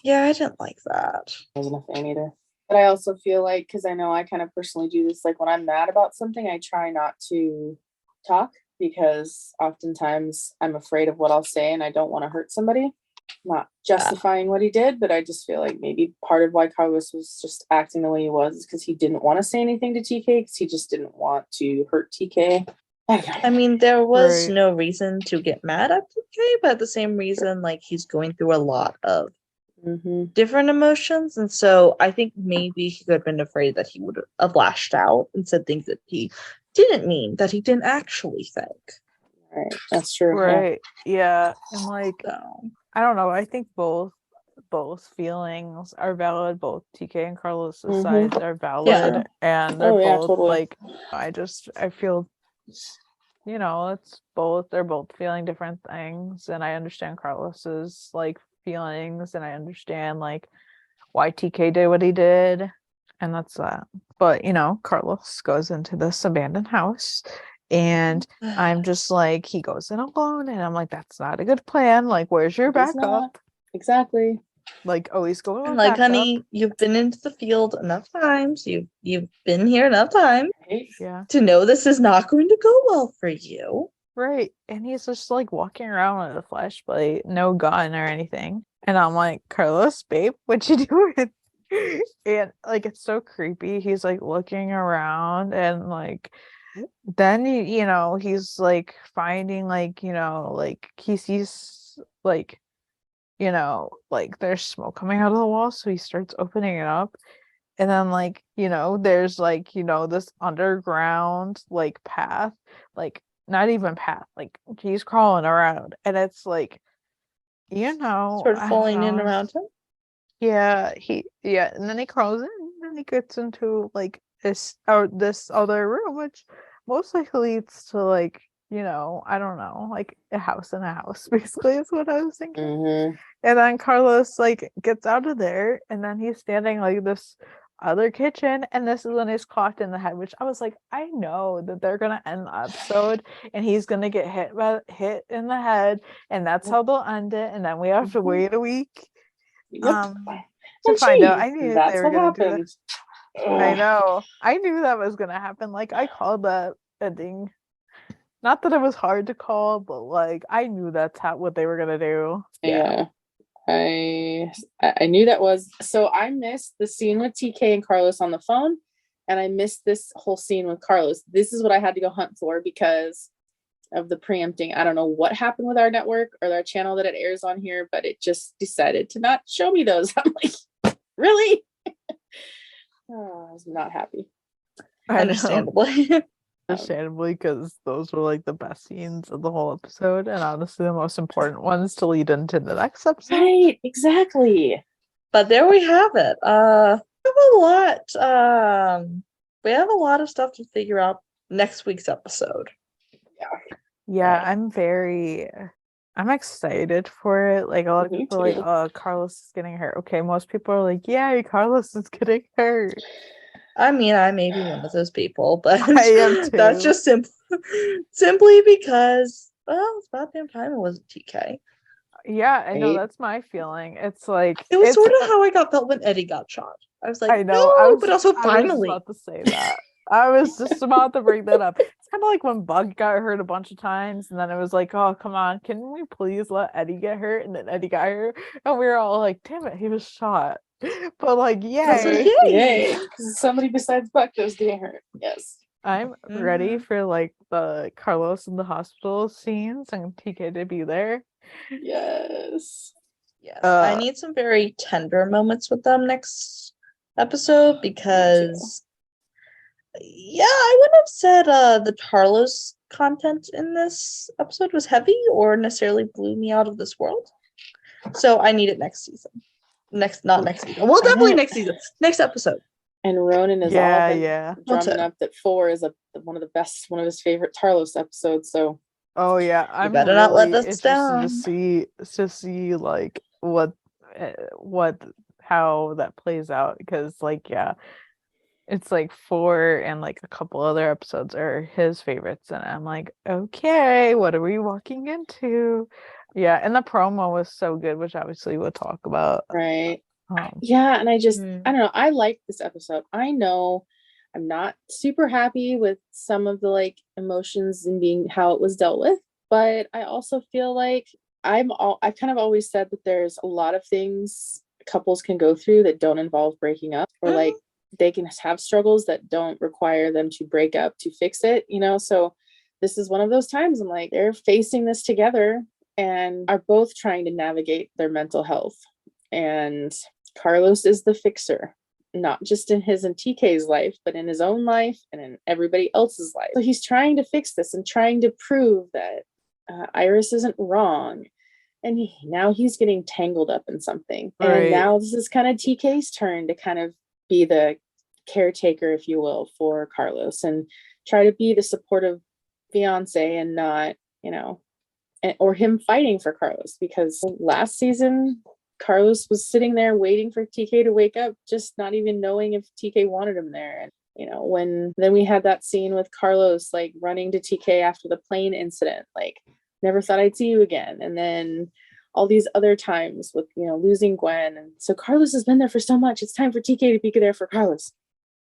yeah, I didn't like that. I wasn't a fan either. But I also feel like, because I know I kind of personally do this, like when I'm mad about something, I try not to talk, because oftentimes I'm afraid of what I'll say and I don't want to hurt somebody. Not justifying what he did, but I just feel like maybe part of why Carlos was just acting the way he was because he didn't want to say anything to TK, because he just didn't want to hurt TK. I mean, there was no reason to get mad at TK, but at the same reason, like, he's going through a lot of different emotions, and so I think maybe he could have been afraid that he would have lashed out and said things that he didn't mean, that he didn't actually think. Right, that's true. Right, yeah. And like, I don't know, I think both feelings are valid. Both TK and Carlos's sides are valid, and they're both totally. Like, I feel, you know, they're both feeling different things, and I understand Carlos's like feelings, and I understand like why TK did what he did, and that's that. But, you know, Carlos goes into this abandoned house, and I'm just like, he goes in alone, and I'm like, that's not a good plan. Like, where's your backup? Exactly. Like, oh, he's going with like, honey, you've been into the field enough times. You've been here enough time to know this is not going to go well for you. Right. And he's just like walking around with a flashlight, no gun or anything. And I'm like, Carlos, babe, what you doing? And like, it's so creepy. He's like looking around, and like, then you know, he's like finding like, you know, like he sees like, you know, like there's smoke coming out of the wall, so he starts opening it up, and then like, you know, there's like, you know, this underground like path, like not even path, like he's crawling around, and it's like, you know, Sort of I don't falling in know. around him. Yeah, and then he crawls in, and then he gets into like this other room, which most likely leads to like, I don't know, like a house in a house, basically is what I was thinking. Mm-hmm. And then Carlos like gets out of there, and then he's standing like this other kitchen, and this is when he's clocked in the head, which I was like, I know that they're gonna end the episode and he's gonna get hit in the head, and that's how they'll end it, and then we have to wait a week. Yep. To find out. I knew that's they were what gonna do happened. that. I know. I knew that was gonna happen. Like I called that ending. Not that it was hard to call, but like I knew that's what they were gonna do. Yeah. I knew that was so. I missed the scene with TK and Carlos on the phone, and I missed this whole scene with Carlos. This is what I had to go hunt for because of the preempting. I don't know what happened with our network or our channel that it airs on here, but it just decided to not show me those. I'm like, really? Oh, I was not happy. Understandably. Understandably, because those were like the best scenes of the whole episode, and honestly the most important ones to lead into the next episode. Right, exactly. But there we have it. We have a lot of stuff to figure out next week's episode. Yeah, I'm excited for it. Like a lot of people are like, oh, Carlos is getting hurt. Okay, most people are like, yeah, Carlos is getting hurt. I mean, I may be one of those people, but I am too. That's just simply because, well, it's about damn time it wasn't TK. Yeah, I know, that's my feeling. It's like it was sort of how I felt when Eddie got shot. I was like, I know, but also finally. I was about to say that. I was just about to bring that up. It's kind of like when Bug got hurt a bunch of times, and then it was like, oh, come on, can we please let Eddie get hurt? And then Eddie got hurt, and we were all like, damn it, he was shot. But like, yay. Somebody besides Buck was getting hurt. Yes. I'm ready for like the Carlos in the hospital scenes and TK to be there. Yes. I need some very tender moments with them next episode because I wouldn't have said the Carlos content in this episode was heavy or necessarily blew me out of this world. So I need it next season. Not next season. Well, definitely next season. Next episode. And Ronan is drumming up that 4 is one of his favorite Tarlos episodes. So I'm better not let us down to see like how that plays out, because like it's like 4 and like a couple other episodes are his favorites, and I'm like, okay, what are we walking into? And the promo was so good, which obviously we'll talk about. Right. And I just I don't know, I like this episode. I know I'm not super happy with some of the like emotions and being how it was dealt with, but I also feel like I've kind of always said that there's a lot of things couples can go through that don't involve breaking up, or like they can have struggles that don't require them to break up to fix it, so this is one of those times I'm like, they're facing this together and are both trying to navigate their mental health, and Carlos is the fixer, not just in his and TK's life, but in his own life and in everybody else's life. So he's trying to fix this and trying to prove that Iris isn't wrong. And now he's getting tangled up in something. Right. And now this is kind of TK's turn to kind of be the caretaker, if you will, for Carlos and try to be the supportive fiance and not, or him fighting for Carlos, because last season, Carlos was sitting there waiting for TK to wake up, just not even knowing if TK wanted him there. And, then we had that scene with Carlos, like running to TK after the plane incident, like, never thought I'd see you again. And then all these other times with, losing Gwen. And so Carlos has been there for so much. It's time for TK to be there for Carlos.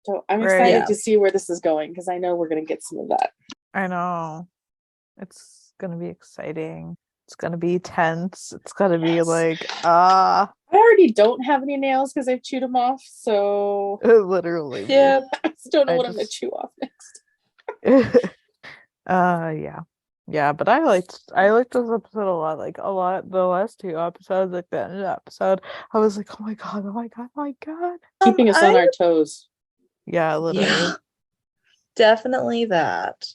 So I'm excited to see where this is going, because I know we're going to get some of that. I know. It's going to be exciting. It's going to be tense. It's going to be like, I already don't have any nails because I've chewed them off. So literally. Yeah. I just don't know what I'm going to chew off next. Yeah, but I liked this episode a lot. Like a lot, the last 2 episodes, like the end of the episode, I was like, oh my god. Keeping us on our toes. Yeah, literally. Yeah, definitely that.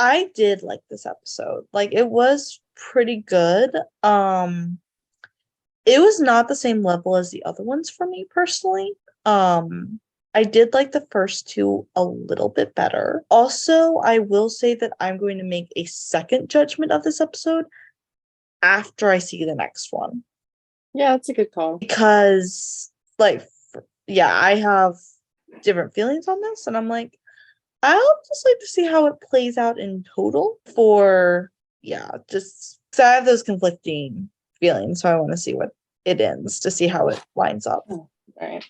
I did like this episode. Like, it was pretty good. It was not the same level as the other ones for me personally. I did like the first two a little bit better. Also, I will say that I'm going to make a second judgment of this episode after I see the next one. Yeah, that's a good call. Because, like, yeah, I have different feelings on this, and I'm like, I'll just like to see how it plays out in total for, yeah, just because I have those conflicting feelings, so I want to see what it ends to see how it lines up. Right.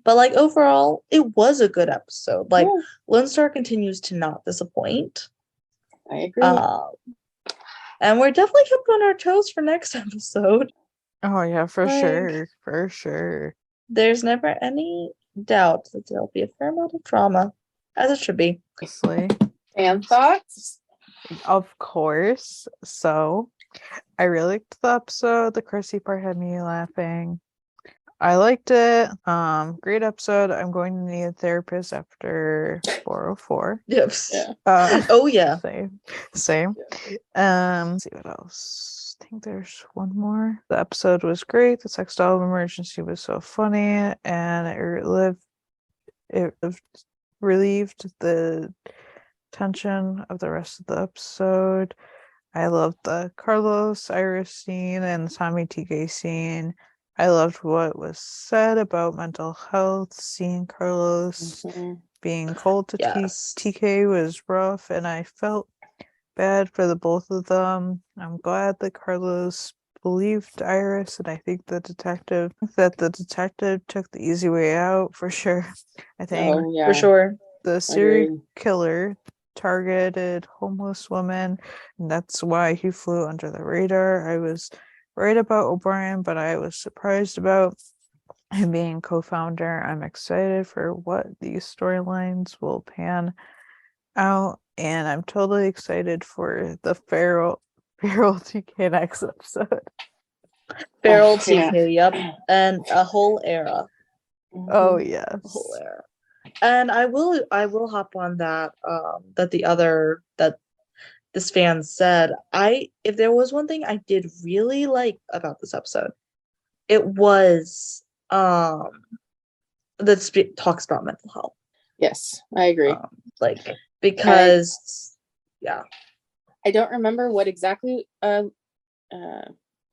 But like overall, it was a good episode. Like Lone Star continues to not disappoint. I agree. And we're definitely kept on our toes for next episode. Oh yeah, for sure. There's never any doubt that there'll be a fair amount of drama, as it should be. Honestly. And thoughts? Of course. So I really liked the episode. The Chrissy part had me laughing. I liked it. Great episode. I'm going to need a therapist after 404. Yes. Yeah. Oh yeah. Same. Let's see what else. I think there's one more. The episode was great. The sex doll emergency was so funny, and it relieved the tension of the rest of the episode. I loved the Carlos Iris scene and the Tommy TK scene. I loved what was said about mental health. Seeing Carlos being cold to TK was rough, and I felt bad for the both of them. I'm glad that Carlos believed Iris, and I think the detective took the easy way out for sure. I think for sure the serial killer targeted homeless women, and that's why he flew under the radar. I was right about O'Brien, but I was surprised about him being co-founder. I'm excited for what these storylines will pan out, and I'm totally excited for the Feral TK next episode. Feral TK, yep, and a whole era. Oh yes, a whole era. And I will hop on that that this fan said. If there was one thing I did really like about this episode, it was that it talks about mental health. Yes, I agree. Because yeah, I don't remember what exactly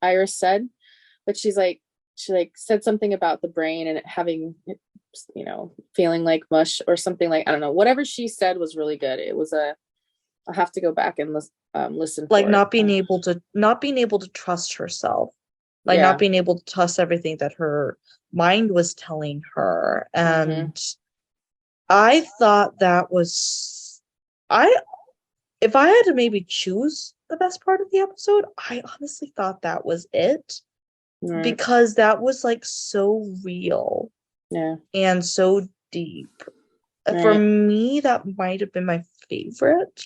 Iris said, but she said something about the brain and it having, feeling like mush or something, like, I don't know, whatever she said was really good. It was I'll have to go back and listen. Like not being able to trust herself, like not being able to trust everything that her mind was telling her. And I thought that was, if I had to maybe choose the best part of the episode, I honestly thought that was it. Because that was like so real and so deep. For me, that might have been my favorite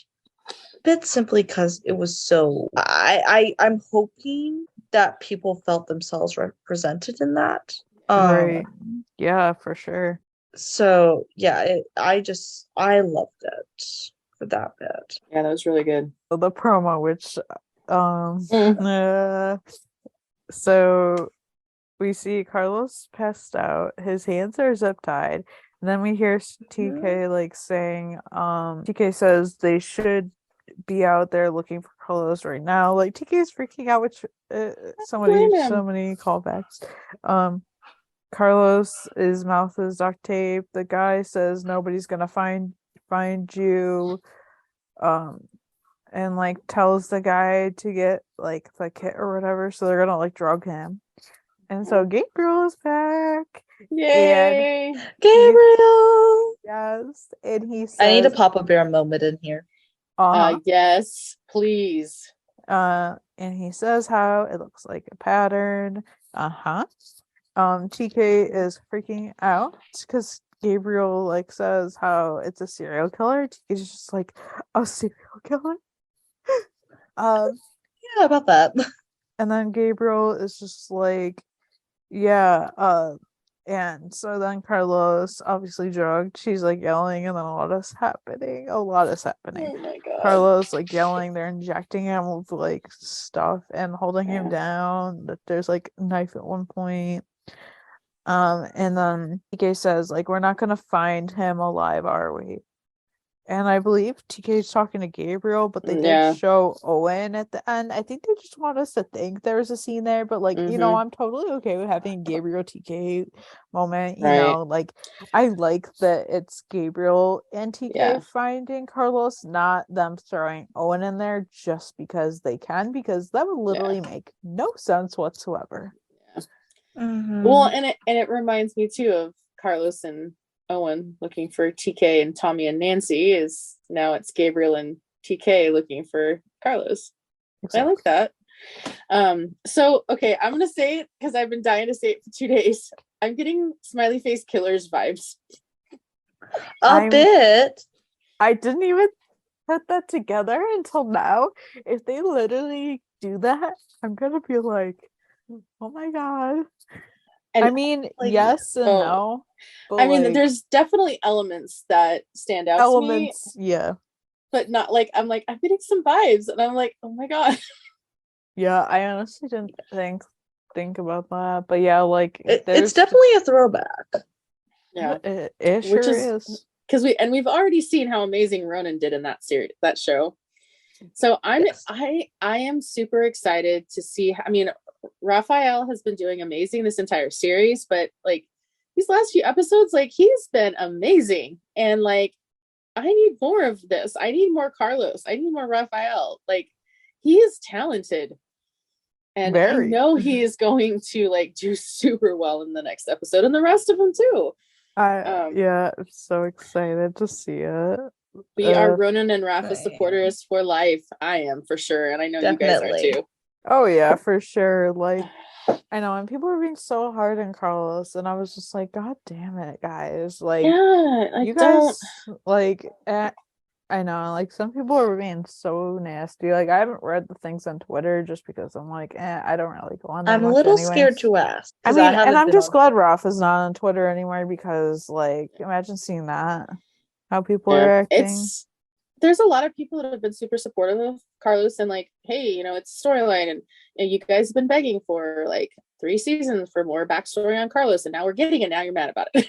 bit, simply because it was so, I'm hoping that people felt themselves represented in that. Right. Yeah, for sure. So yeah, I loved it for that bit. Yeah, that was really good. The promo, which so we see Carlos passed out, his hands are zip tied, and then we hear TK like saying, TK says they should be out there looking for Carlos right now. Like TK's freaking out, which so many callbacks. Carlos's mouth is duct tape. The guy says nobody's gonna find you, and like tells the guy to get like the kit or whatever, so they're gonna like drug him. And so Gabriel is back. Yay! Gabriel! Yes. And he says, I need a Papa Bear moment in here. Yes, please. And he says how it looks like a pattern. TK is freaking out because Gabriel like says how it's a serial killer. TK's just like, a serial killer? Yeah, about that. And then Gabriel is just like, yeah, And so then Carlos, obviously drugged, she's like yelling, and then a lot is happening. Oh my god. Carlos like yelling, they're injecting him with like stuff and holding him down. That there's like a knife at one point. And then TK says, like, we're not gonna find him alive, are we? And I believe TK is talking to Gabriel, but they did show Owen at the end. I think they just want us to think there was a scene there, but like, you know, I'm totally okay with having a Gabriel TK moment. You know, like I like that it's Gabriel and TK finding Carlos, not them throwing Owen in there just because they can, because that would literally make no sense whatsoever. Well, and it reminds me too of Carlos and Owen looking for TK, and Tommy and Nancy is now it's Gabriel and TK looking for Carlos. Exactly. I like that. So okay, I'm gonna say it because I've been dying to say it for 2 days. I'm getting Smiley Face Killers vibes. A bit. I didn't even put that together until now. If they literally do that, I'm gonna be like, oh my god. And I mean, like, yes and no. I mean, like, there's definitely elements that stand out to me. Yeah. But not like, I'm getting some vibes, and I'm like, oh my god. Yeah, I honestly didn't think about that. But yeah, like it's definitely a throwback. Yeah. It sure is. Because we've already seen how amazing Ronan did in that series, that show. So I am super excited to see. I mean, Raphael has been doing amazing this entire series, but like these last few episodes, like he's been amazing, and like I need more of this. I need more Carlos. I need more Raphael. Like he is talented, and I know he is going to like do super well in the next episode, and the rest of them too. I'm so excited to see it. We are Ronan and Rafa supporters for life. I am for sure, and I know definitely. You guys are too. Oh yeah, for sure. Like I know, and people were being so hard on Carlos, and I was just like, God damn it, guys! Like, you guys, like, I know, like some people are being so nasty. Like, I haven't read the things on Twitter just because I'm like, I don't really go on. I'm a little scared to ask. I mean, and I'm just glad Ralph is not on Twitter anymore, because, like, imagine seeing that, how people are acting. There's a lot of people that have been super supportive of Carlos and like, hey, you know, it's storyline, and you guys have been begging for like 3 seasons for more backstory on Carlos, and now we're getting it. Now you're mad about it.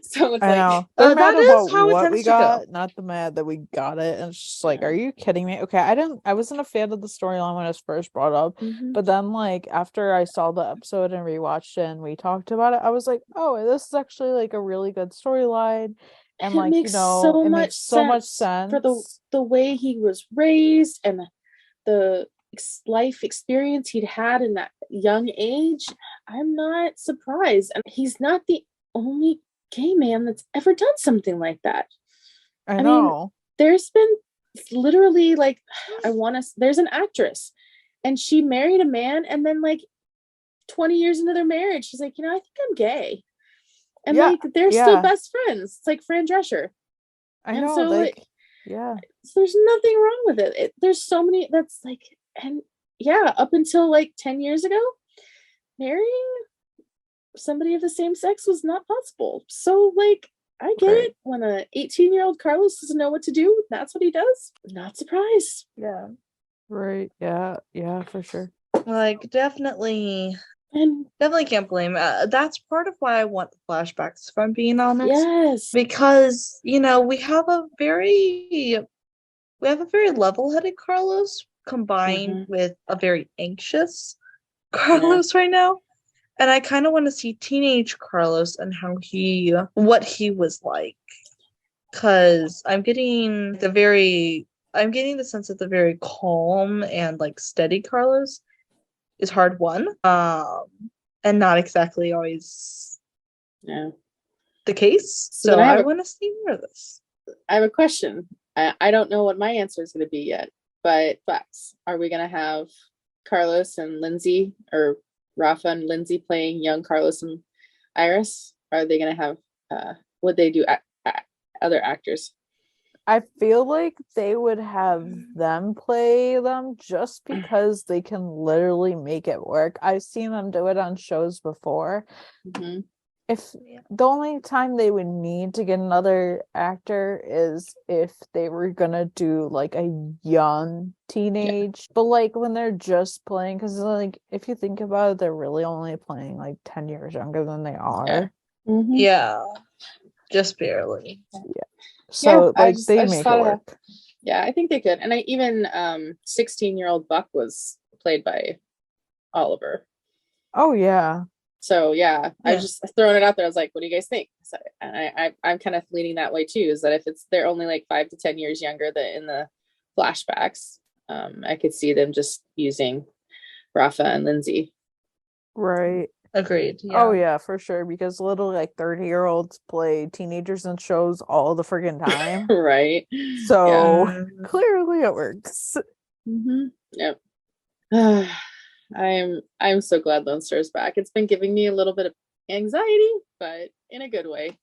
So it's they're mad about what we got, not the mad that we got it. And it's just like, are you kidding me? Okay, I wasn't a fan of the storyline when it was first brought up, but then like after I saw the episode and rewatched it and we talked about it, I was like, oh, this is actually like a really good storyline. And like, makes it makes so much sense for the way he was raised and the life experience he'd had in that young age. I'm not surprised, and he's not the only gay man that's ever done something like that. I know. Mean, there's been literally like there's an actress, and she married a man, and then like 20 years into their marriage, she's like, you know, I think I'm gay. And like they're still best friends. It's like Fran Drescher. I know. So like, so there's nothing wrong with it. There's so many that's like, and up until like 10 years ago, marrying somebody of the same sex was not possible. So like, I get it when a 18-year-old Carlos doesn't know what to do. That's what he does. Not surprised. Yeah. Right. Yeah. Yeah, for sure. Like definitely can't blame. That's part of why I want the flashbacks, if I'm being honest. Yes, because you know we have a very level-headed Carlos combined with a very anxious Carlos right now, and I kind of want to see teenage Carlos and what he was like, because I'm getting the sense that the very calm and like steady Carlos is hard won, and not exactly always the case. So I want to see more of this. I have a question. I don't know what my answer is going to be yet, but are we going to have Carlos and Lindsay, or Rafa and Lindsay playing young Carlos and Iris? Or are they going to have, would they do other actors? I feel like they would have them play them just because they can literally make it work. I've seen them do it on shows before. if the only time they would need to get another actor is if they were gonna do like a young teenage, but like when they're just playing, because like if you think about it, they're really only playing like 10 years younger than they are. Yeah, just barely. So like they make it work. Yeah, I think they could. And I even 16-year-old Buck was played by Oliver. Oh yeah. So yeah, I was just throwing it out there. I was like, what do you guys think? So, and I'm kind of leaning that way too, is that if they're only like 5 to 10 years younger in the flashbacks, I could see them just using Rafa and Lindsay. Right. Agreed. Yeah. Oh yeah, for sure. Because little like 30-year-olds play teenagers in shows all the friggin' time. Right. So clearly it works. Yep. I'm so glad Lone Star's back. It's been giving me a little bit of anxiety, but in a good way.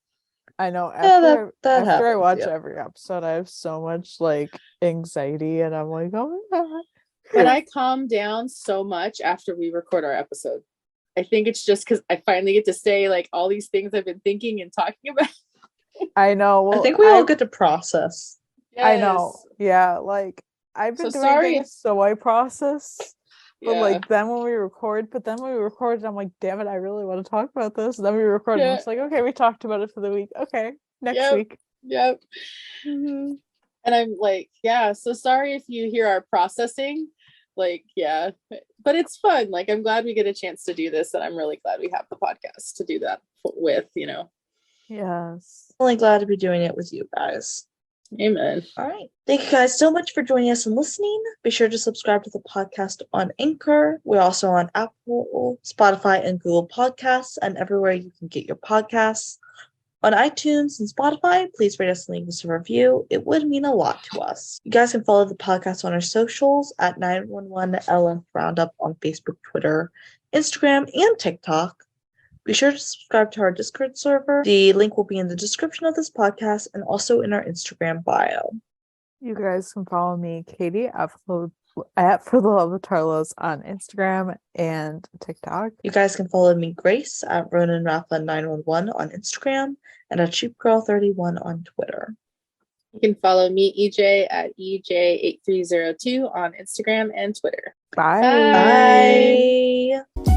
I know. After happens, I watch every episode, I have so much like anxiety, and I'm like, oh my god. But I calm down so much after we record our episode. I think it's just because I finally get to say like all these things I've been thinking and talking about. I know. Well, I think we all get to process. Yes. I know. Yeah, like I've been doing things, so I process. But like then when we record, I'm like, damn it, I really want to talk about this. And then we record, and it's like, okay, we talked about it for the week. Okay, next week. Yep. And I'm like, so sorry if you hear our processing. Like, but it's fun. Like, I'm glad we get a chance to do this, and I'm really glad we have the podcast to do that with, Yes. Really glad to be doing it with you guys. Amen. All right. Thank you guys so much for joining us and listening. Be sure to subscribe to the podcast on Anchor. We're also on Apple, Spotify, and Google Podcasts, and everywhere you can get your podcasts. On iTunes and Spotify, please rate us and leave us a review. It would mean a lot to us. You guys can follow the podcast on our socials at 911LF Roundup on Facebook, Twitter, Instagram, and TikTok. Be sure to subscribe to our Discord server. The link will be in the description of this podcast and also in our Instagram bio. You guys can follow me, Katie, at For the Love of Tarlos on Instagram and TikTok. You guys can follow me, Grace, at RonanRafa911 on Instagram and at CheapGirl31 on Twitter. You can follow me, EJ, at EJ8302 on Instagram and Twitter. Bye. Bye.